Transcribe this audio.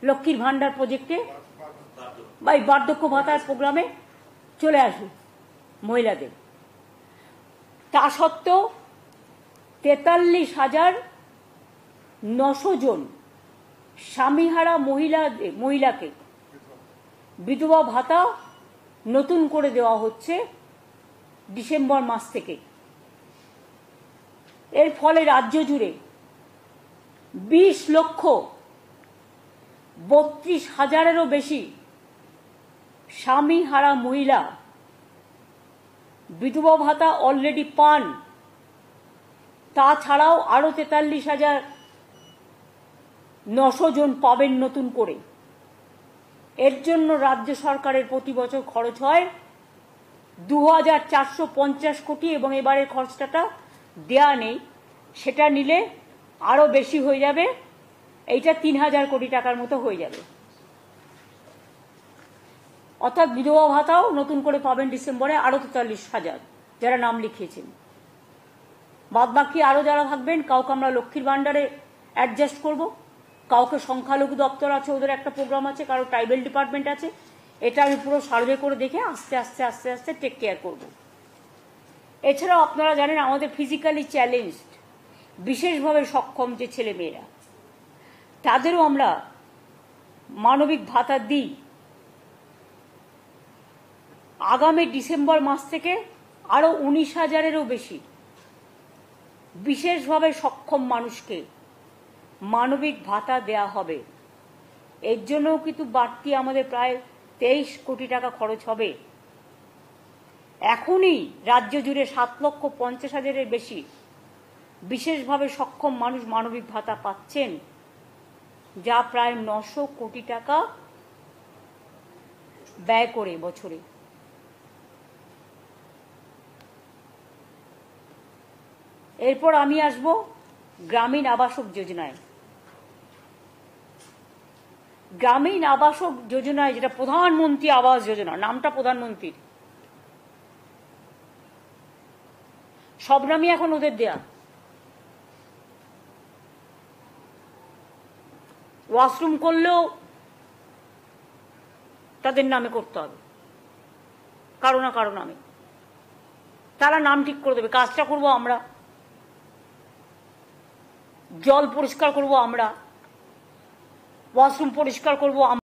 লক্ষ্মীর ভান্ডার প্রজেক্টে বা এই বার্ধক্য ভাতার প্রোগ্রামে চলে আসবে মহিলাদের। তা সত্ত্বেও 43,900 জন স্বামীহারা মহিলাকে বিধবা ভাতা নতুন করে দেওয়া হচ্ছে ডিসেম্বর মাস থেকে। এর ফলে রাজ্য জুড়ে 20,32,000-এরও বেশি স্বামীহারা মহিলা বিধবা ভাতা অলরেডি পান। তাছাড়াও আরো 43,900 জন পাবেন নতুন করে। এর জন্য রাজ্য সরকারের প্রতি বছর খরচ হয় 2,450 কোটি, এবং এবারের খরচটা দেয়া নেই, সেটা নিলে আরো বেশি হয়ে যাবে, এইটা 3,000 কোটি টাকার মতো হয়ে যাবে। অর্থাৎ বিধবা ভাতাও নতুন করে পাবেন ডিসেম্বরে আরো 43,000 যারা নাম লিখিয়েছেন। বাদ বাকি আরো যারা থাকবেন, কাউকে আমরা লক্ষ্মীর ভান্ডারে অ্যাডজাস্ট করব, কাউকে সংখ্যালঘু দপ্তর আছে, ওদের একটা প্রোগ্রাম আছে, কারো ট্রাইবেল ডিপার্টমেন্ট আছে। এটা আমি পুরো সার্ভে করে দেখে আস্তে আস্তে আস্তে আস্তে টেক কেয়ার করব। এছাড়াও আপনারা জানেন আমাদের ফিজিক্যালি চ্যালেঞ্জড, বিশেষভাবে সক্ষম যে ছেলে মেয়েরা, তাদেরও আমরা মানবিক ভাতা দিই। আগামী ডিসেম্বর মাস থেকে আরো 19,000-এরও বেশি বিশেষভাবে সক্ষম মানুষকে মানবিক ভাতা দেয়া হবে। এর জন্যও কিন্তু বাড়তি আমাদের প্রায় 23 কোটি টাকা খরচ হবে। এখনই রাজ্য জুড়ে 7,50,000-এর বেশি বিশেষভাবে সক্ষম মানুষ মানবিক ভাতা পাচ্ছেন, যা প্রায় 900 কোটি টাকা ব্যয় করে বছরে। এরপর আমি আসব গ্রামীণ আবাসক যোজনায়। গ্রামীণ আবাসক যোজনায়, যেটা প্রধানমন্ত্রী আবাস যোজনা, নামটা প্রধানমন্ত্রীর, সব নামই এখন ওদের দেয়া। ওয়াশরুম করলেও তাদের নামে করতে হবে, কারো না কারো নামে। তারা নাম ঠিক করে দেবে, কাজটা করবো আমরা, জল পরিষ্কার করবো আমরা, ওয়াশরুম পরিষ্কার করবো আমরা।